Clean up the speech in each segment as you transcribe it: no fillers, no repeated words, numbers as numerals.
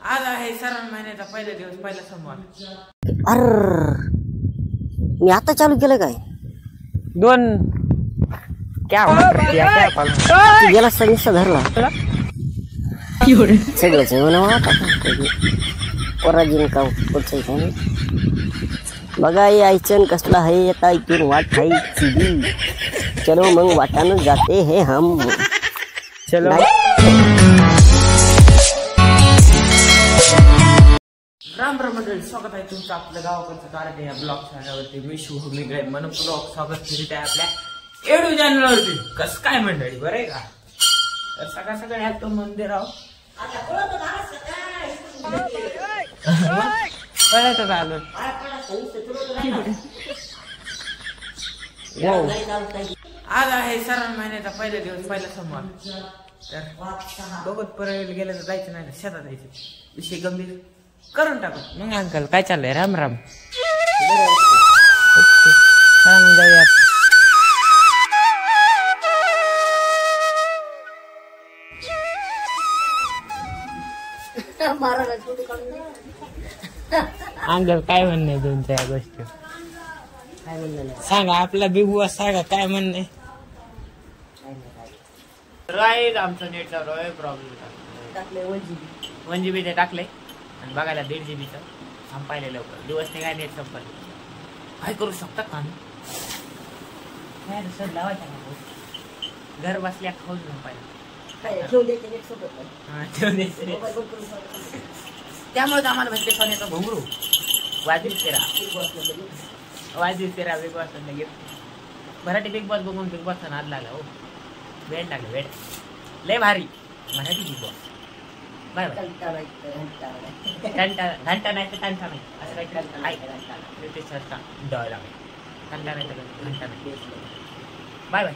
आज आहे श्रावण महिन्याचा पहिला दिवस, पहिला सोमवार. मी आता चालू केलं काय? दोन क्या गेला सगळं धरला सगळं पराजीन का बघा यायचं कसला आहे आता ऐकून वाट खायची. चलो मग वाटानं जाते हे हम. चलो राम राम मंडळी, स्वागत आहे तुमचं आपल्या गावाकडचं कारण या ब्लॉग चॅनलवरती. मी शुभमी मनपूर्वक स्वागत करीत आहे आपल्या एडू चॅनलवरती. कसं काय मंडळी, बरं आहे का? तर सकाळ सकाळी आलो मंदिराव. कळतच आलो. आज आहे श्रावण महिन्याचा पहिला दिवस, पहिला सोमवार. तर बघत परत गेलं तर जायचं नाही, शेतात जायचं. विषय गंभीर करून टाकू. मग अंकल काय चाललंय? राम राम. ओके चला मग जाऊया. अंकल काय म्हणणं आहे तुमच्या या गोष्टी? काय म्हणलं सांगा, आपला बिग बॉस सांगा काय म्हणणं आहे. राईट, आमचं नेटचा प्रॉब्लेम टाकले 1 GB ते टाकले आणि बघायला 1.5 GB संपायला लवकर. दिवस नाही काय नेट संपले. काय करू शकतात का आम्ही? लावायचा घर बसल्या खाऊन संपायला. त्यामुळे आम्हाला भेटते सोन्याचा घुंगरू. वाजवी तेरा Bigg Boss Marathi Bigg Boss बघून बिग बॉसचा नाद लागला. हो वेळ लागला, वेळ लय भारी Marathi Bigg Boss. Bye bye. घंटा नाही तर घंटा नाही असं काही डॉल आहे. घंटा नाही तर घंटा नाही. Bye bye.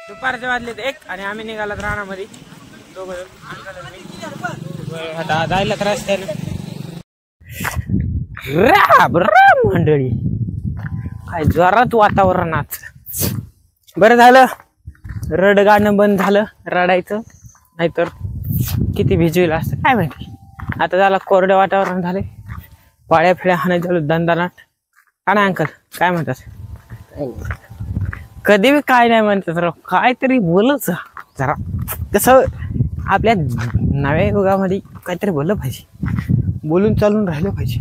दुपारचे वाजले 1 आणि आम्ही निघालात रानामध्ये दोघं. आता जायला त्रास आहे मंडळी. काय जोरात वातावरणात. बरं झालं रड गाणं बंद झालं, रडायचं नाहीतर किती भिजविलं असतं काय माहिती. आता झालं कोरडं वातावरण झाले. पाळ्या फिळ्या हाणायचं झालं दंदानाट. का नाही अंकल, काय म्हणतात? कधी बी काय नाही म्हणतात राव, काहीतरी बोलच जरा. कसं आपल्या नव्या युगामध्ये काहीतरी बोललं पाहिजे, बोलून चालून राहिलं पाहिजे.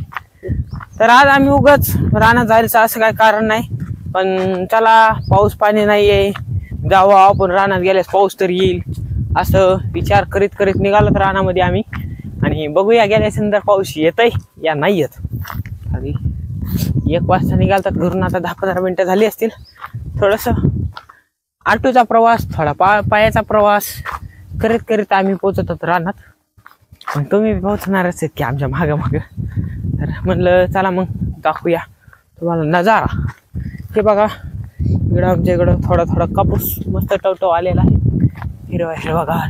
तर आज आम्ही उगाच रानात जायचं असं काय कारण नाही. पण चला पाऊस पाणी नाही आहे, जावं आपण रानात गेल्यास पाऊस तर येईल असं विचार करीत करीत निघालो रानामध्ये आम्ही. आणि बघूया गेल्यानंतर पाऊस येतय या नाही येत. आणि 1 वाजता निघालतात घरून. आता 10-15 मिनिटं झाली असतील. थोडंसं ऑटोचा प्रवास, थोडा पायाचा प्रवास करीत करीत आम्ही पोचत होतो रानात. पण तुम्ही पोहोचणारच आहेत की आमच्या मागं मागं. तर म्हणलं चला मग दाखवूया तुम्हाला नजारा. हे बघा इकडं आमच्या इकडं थोडा थोडा कापूस मस्त टवटव आलेला आहे. हिरवा हिरवागार,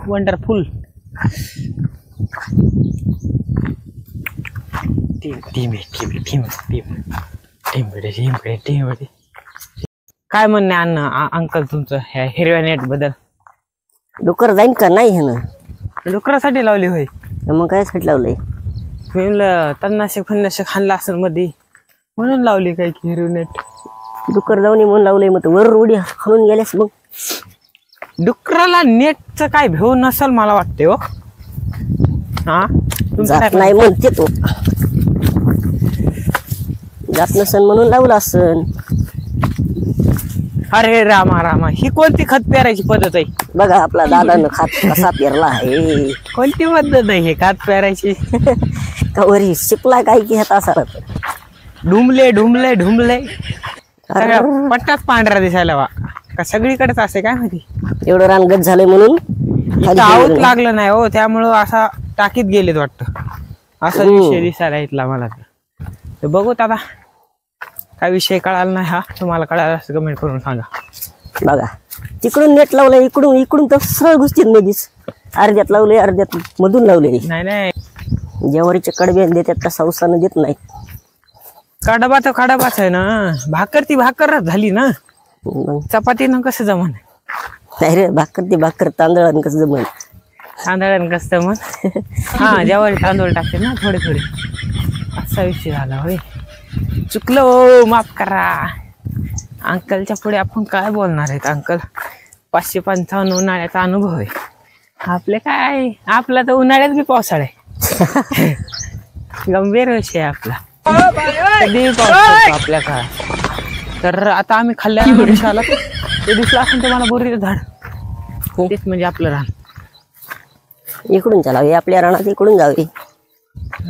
वंडरफुल. काय म्हणणे अंकल तुमचं ह्या हिरव्या नेट बद्दल? डुकर जाईन का नाही? हे ना डुकरासाठी लावली होय. मग काय साठी लावलंय? म्हणलं तणनाशक खाल्ला असेल मध्ये म्हणून लावली काय की हिरवी नेट. डुकर जाऊन म्हणून लावलंय. मग वर उडी खालून गेल्यास मग डुकराला नेटचं काय भेव नसल मला वाटते. हो हा जात नाही म्हणते तो. जात नसन म्हणून लावलं असन. अरे रामा रामा, ही कोणती खत पेरायची पद्धत आहे? बघा आपला दादानं खात कसा पेरला आहे. कोणती पद्धत आहे हे खात पेरायची? कवरी शिकला काय की ह्यात असा ढुमले ढुमले ढुमले पट्टाच पांढरा दिसायला वा का सगळीकडेच असे काय माहिती. एवढं रानगत झालंय म्हणून आवत लागलं नाही हो, त्यामुळं असा टाकीत गेलेत वाटतं. असा विषय दिसायला इथला मला. तर बघू आता काय विषय कळाला नाही. हा तुम्हाला कळाला असं कमेंट करून सांगा. बघा तिकडून नेट लावलंय, इकडून इकडून तर सरळ घुसतील नदीच. अर्ध्यात लावलंय, अर्ध्यात मधून लावलंय. नाही नाही, ज्यावरचे कडबे देतात का सौसानं देत नाहीत. काढाबा तर काढाबाच आहे ना. भाकर ती भाकर झाली ना, मग चपातीनं कसं जमन. नाही रे, भाकर ती भाकर तांदळानं कसं जमल. तांदळानं कसं जमन. हा, ज्यावर तांदूळ टाकते ना थोडे थोडे, असा विषय झाला होय. चुकलो, माफ करा. अंकलच्या पुढे आपण काय बोलणार आहेत. अंकल 555 उन्हाळ्याचा अनुभव आहे. आपले काय, आपला तर उन्हाळ्यात बी पावसाळा आहे. गंभीर विषय आहे आपला. कधी पाऊस पडतो आपल्या काळात. तर आता आम्ही खाल्ल्यानंतर आला ते दिसलं असेल तुम्हाला बोरीचं झाड, तेच म्हणजे आपलं रान. इकडून चालावे, आपल्या रानात इकडून जावे.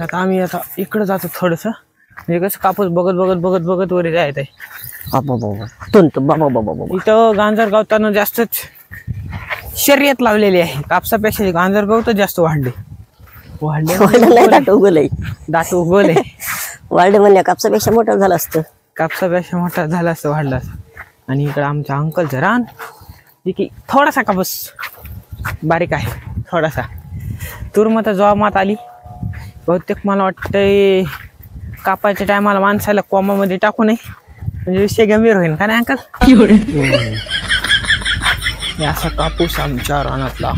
आता आम्ही आता इकडं जातो थोडस, म्हणजे कसं कापूस बघत बघत बघत बघत वरी जायचं आहे. इथं गांजर गवतानं जास्तच शर्यत लावलेली आहे. कापसापेक्षा गांजर गवत जास्त वाढले. दाट उगवलंय, दाट उगवले. वाढले म्हणल्या कापसापेक्षा मोठं झालं असतं. कापसापेक्षा मोठा झाला असतं, वाढला असतं. आणि इकडं आमच्या अंकलचं रान, जे की थोडासा कापूस बारीक आहे, थोडासा. तुरमत जोमात आली बहुतेक. मला वाटतंय कापायच्या टायमाला माणसाला कोमामध्ये टाकू नये, म्हणजे विषय गंभीर होईल का नाही अंकल. असा कापूस आमच्या रानातला.